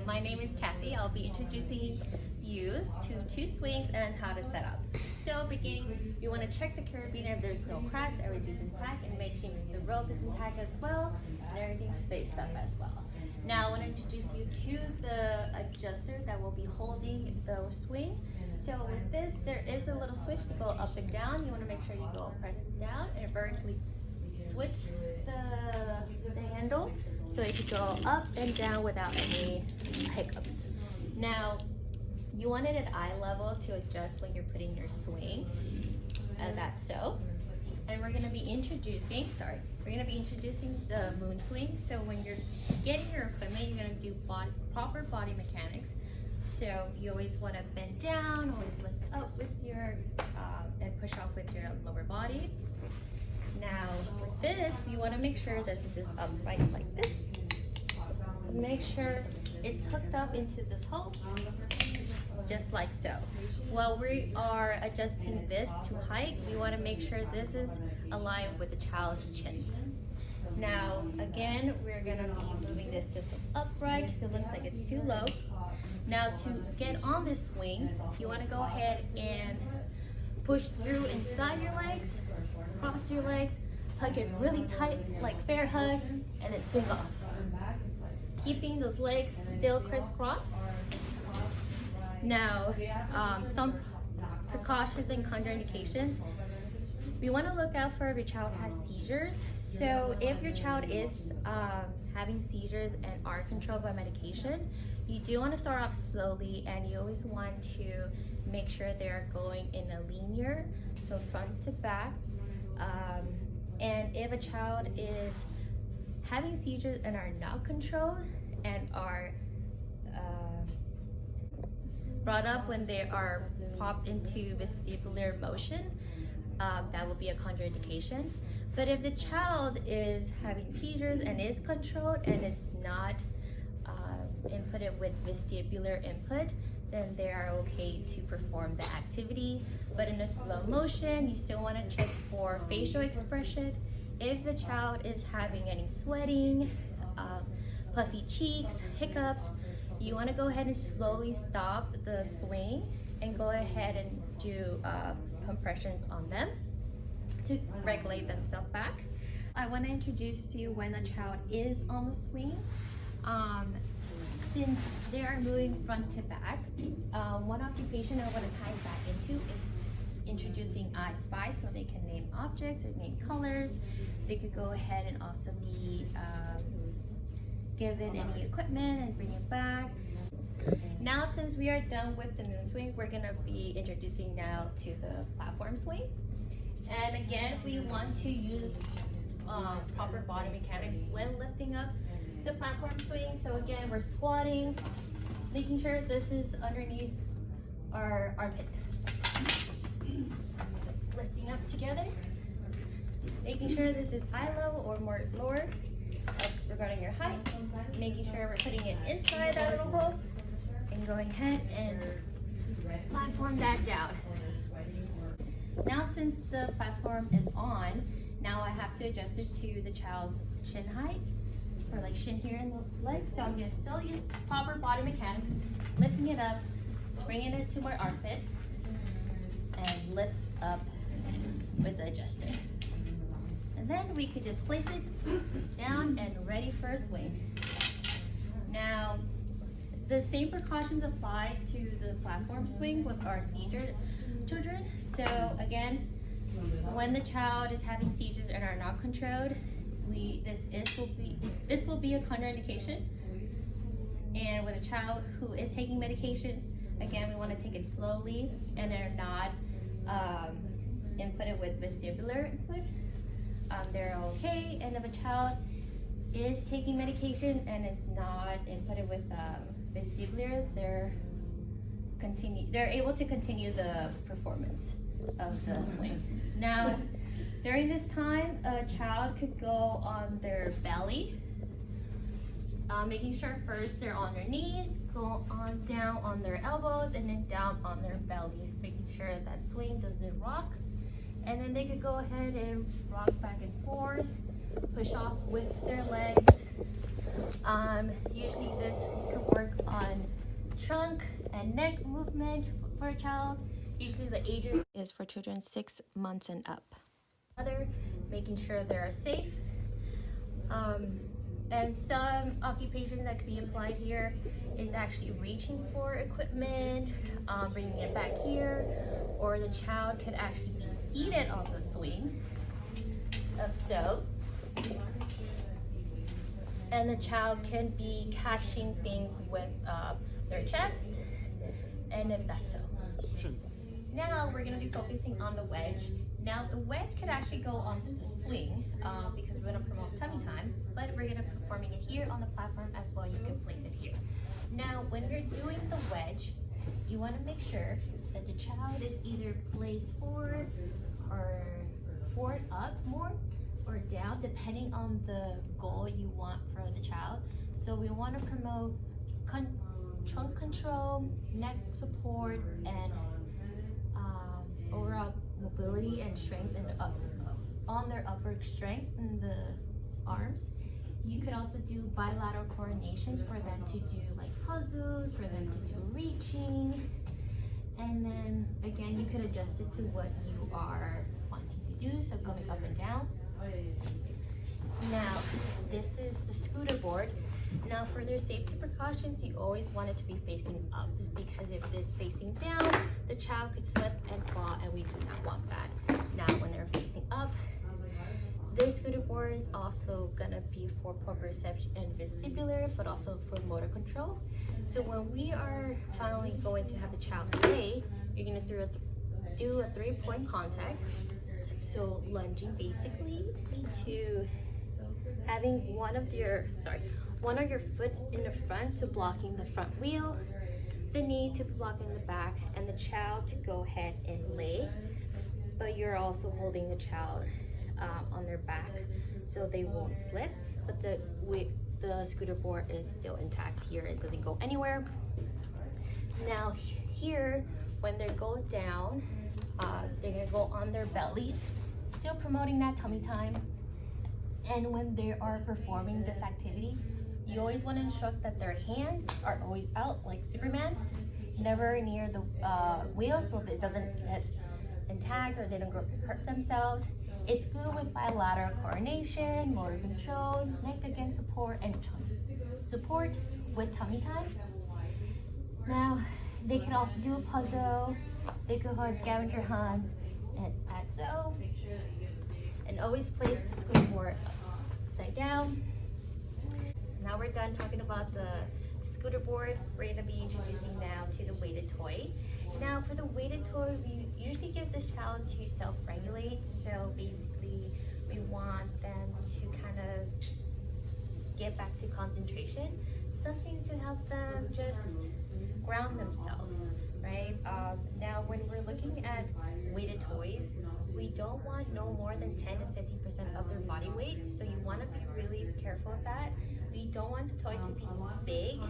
my name is Kathy. I'll be introducing you to two swings and how to set up. So beginning, you want to check the carabiner if there's no cracks, everything's intact, and make sure the rope is intact as well, and everything's spaced up as well. Now I want to introduce you to the adjuster that will be holding the swing. So with this, there is a little switch to go up and down. You want to make sure you go press it down and vertically switch the handle so it can go up and down without any hiccups. Now, you want it at eye level to adjust when you're putting your swing, that's so. And we're gonna be introducing the moon swing. So when you're getting your equipment, you're gonna do proper body mechanics. So you always wanna bend down, always lift up with your, and push off with your lower body. Now with this, you want to make sure this is upright like this. Make sure it's hooked up into this hole, just like so. While we are adjusting this to height, we want to make sure this is aligned with the child's chins. Now again, we're going to be moving this just upright because it looks like it's too low. Now to get on this swing, you want to go ahead and push through inside your legs, cross your legs, hug it really tight like bear hug, and then swing off. Keeping those legs still crisscross. Now, some precautions and contraindications. We want to look out for if your child has seizures. So if your child is having seizures and are controlled by medication, you do want to start off slowly, and you always want to make sure they're going in a linear, so front to back. And if a child is having seizures and are not controlled and are brought up when they are popped into vestibular motion, that will be a contraindication. But if the child is having seizures and is controlled and is not inputted with vestibular input, then they are okay to perform the activity. But in a slow motion, you still want to check for facial expression. If the child is having any sweating, puffy cheeks, hiccups, you want to go ahead and slowly stop the swing and go ahead and do compressions on them to regulate themselves back. I want to introduce to you when a child is on the swing. Since they are moving front to back, one occupation I want to tie back into is introducing I Spy, so they can name objects or name colors. They could go ahead and also be given any equipment and bring it back. Now, since we are done with the moon swing, we're going to be introducing now to the platform swing. And again, we want to use proper body mechanics when lifting up the platform swing. So again, we're squatting, making sure this is underneath our armpit. So lifting up together, making sure this is eye level or more lower regarding your height, making sure we're putting it inside that little hole, and going ahead and platform that down. Now since the platform is on, now I have to adjust it to the child's shin height, or like shin here in the legs. So I'm gonna still use proper body mechanics, lifting it up, bringing it to my armpit, and lift up with the adjuster. And then we could just place it down and ready for a swing. Now, the same precautions apply to the platform swing with our seizure children. So again, when the child is having seizures and are not controlled, this will be a contraindication. And with a child who is taking medications, again, we want to take it slowly and they're not inputted with vestibular input. They're okay. And if a child is taking medication and is not inputted with vestibular, they're able to continue the performance of the swing. Now, during this time, a child could go on their belly, making sure first they're on their knees, go on down on their elbows, and then down on their belly, making sure that swing doesn't rock. And then they could go ahead and rock back and forth, push off with their legs. Usually this could work on trunk and neck movement for a child. Usually the age is for children 6 months and up. Other, making sure they're safe. And some occupations that could be applied here is actually reaching for equipment, bringing it back here, or the child could actually be seated on the swing, so. And the child can be catching things with their chest, and if that's so. Now we're going to be focusing on the wedge. Now the wedge could actually go onto the swing because we're going to promote tummy time, but we're going to be performing it here on the platform as well. You can place it here. Now when you're doing the wedge, you want to make sure that the child is either placed forward or forward up more or down, depending on the goal you want for the child. So we want to promote trunk control, neck support, and overall mobility and strength and on their upper strength in the arms. You could also do bilateral coordinations for them to do like puzzles, for them to do reaching, and then again you could adjust it to what you are wanting to do, so going up and down. Now this is the scooter board. Now for their safety precautions, you always want it to be facing up, because if it's facing down, the child could slip and fall, and we do not want that. Now when they're facing up, this scooter board is also gonna be for proprioception and vestibular, but also for motor control. So when we are finally going to have the child play, you're gonna do a 3-point contact. So lunging basically to having one of your foot in the front to blocking the front wheel, the knee to blocking the back, and the child to go ahead and lay, but you're also holding the child on their back so they won't slip, but the scooter board is still intact here. It doesn't go anywhere. Now here, when they go down, they're gonna go on their bellies, still promoting that tummy time. And when they are performing this activity, you always want to instruct that their hands are always out like Superman, never near the wheel, so that it doesn't get intact or they don't hurt themselves. It's good with bilateral coordination, motor control, neck against support, and support with tummy time. Now they can also do a puzzle. They could hold scavenger hunts and add so. And always place the scooter board upside down. Now we're done talking about the scooter board. We're going to be introducing now to the weighted toy. Now for the weighted toy, we usually give this child to self-regulate. So basically we want them to kind of get back to concentration. Something to help them just ground themselves, right? Now when we're looking at weighted toys, we don't want no more than 10 to 50% of their body weight, so you want to be really careful of that. We don't want the toy to be big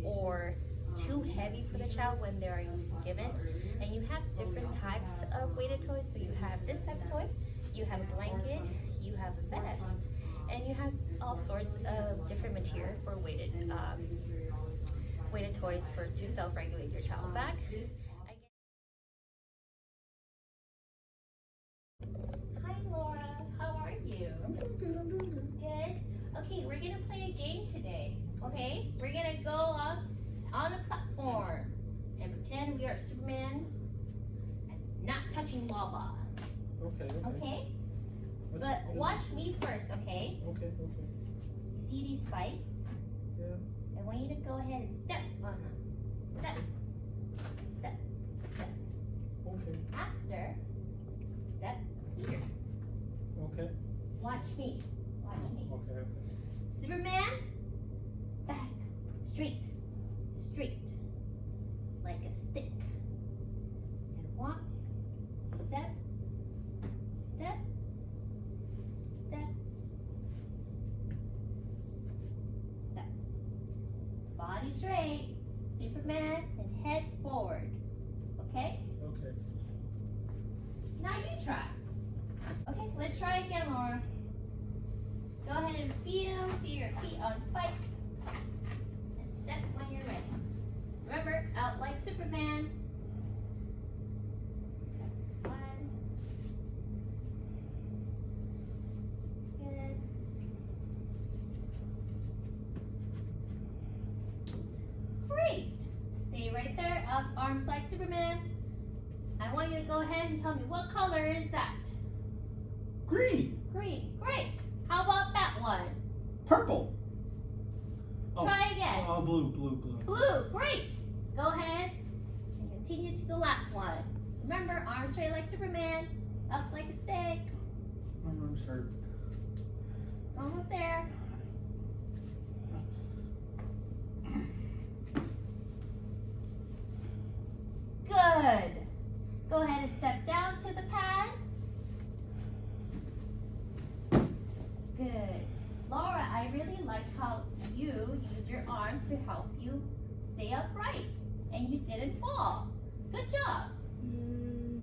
or too heavy for the child when they're given. And you have different types of weighted toys. So you have this type of toy, you have a blanket, you have a vest, and you have all sorts of different material for weighted toys to self-regulate your child back. Hi Laura, how are you? I'm doing good. Good. Okay, we're gonna play a game today. Okay, we're gonna go on a platform and pretend we are Superman and not touching lava. Okay? But watch me first, okay? Okay. You see these spikes? Yeah. I want you to go ahead and step on them. Step. Okay. After, step here. Okay. Watch me. Okay. Superman, back, straight, like a stick. And walk, step, body straight, Superman, and head forward. Okay? Okay. Now you try. Okay, let's try again, Laura. Go ahead and feel your feet on spike. And step when you're ready. Remember, Superman. Step 1. Good. Great. Stay right there. Up, arms like Superman. I want you to go ahead and tell me what color is that? Green. Green. Great. How about that one? Purple. Oh. Try again. Blue. Blue. Great. Go ahead and continue to the last one. Remember, arms straight like Superman. Up like a stick. I'm sorry. Almost there. Good. Go ahead and step down to the pad. Good. Laura, I really like how you use your arms to help you stay upright and you didn't fall. Good job.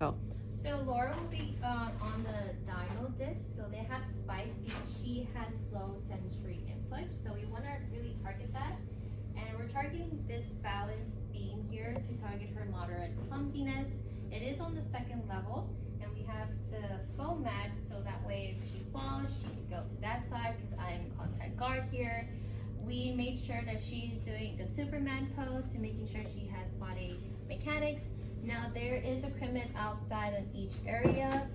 Oh. So Laura will be on the dyno disc. So they have spikes because she has low sensory input. So we want to really target that. And we're targeting this balance beam here to target her moderate clumsiness. It is on the second level, and we have the foam mat so that way if she falls, she can go to that side because I'm contact guard here. We made sure that she's doing the Superman pose to making sure she has body mechanics. Now there is equipment outside in each area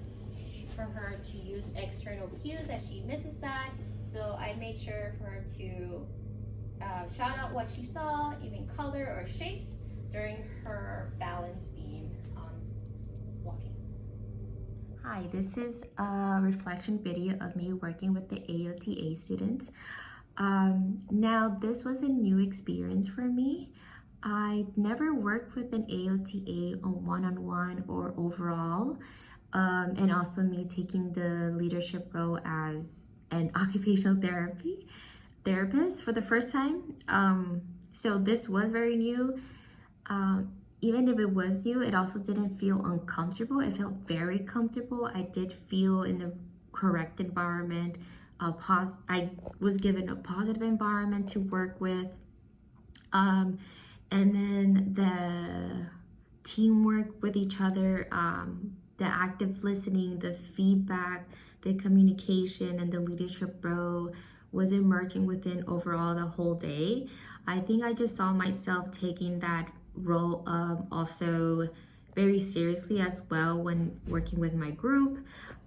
for her to use external cues if she misses that. So I made sure for her to shout out what she saw, even color or shapes during her balance beam walking. Hi, this is a reflection video of me working with the AOTA students. Now, this was a new experience for me. I never worked with an AOTA on one-on-one or overall, and also me taking the leadership role as an occupational therapist for the first time. So this was very new. Even if it was new, it also didn't feel uncomfortable. It felt very comfortable. I did feel in the correct environment. I was given a positive environment to work with. And then the teamwork with each other, the active listening, the feedback, the communication, and the leadership role was emerging within overall the whole day. I think I just saw myself taking that role also very seriously as well when working with my group.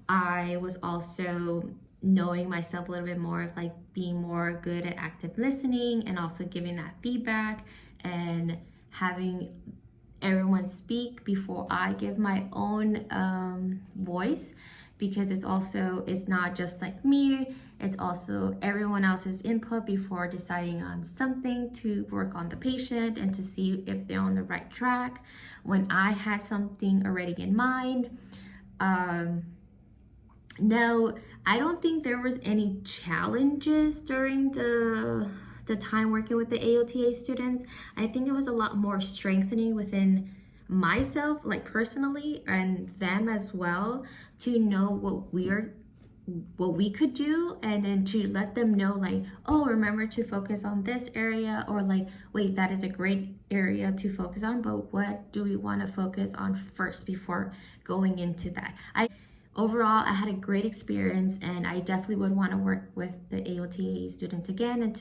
I was also knowing myself a little bit more of like being more good at active listening and also giving that feedback and having everyone speak before I give my own voice, because it's not just like me, it's also everyone else's input before deciding on something to work on the patient and to see if they're on the right track. When I had something already in mind, no, I don't think there was any challenges during the time working with the AOTA students. I think it was a lot more strengthening within myself, like personally, and them as well, to know what we could do, and then to let them know like, oh, remember to focus on this area, or like, wait, that is a great area to focus on, but what do we want to focus on first before going into that? Overall, I had a great experience, and I definitely would want to work with the AOTA students again. And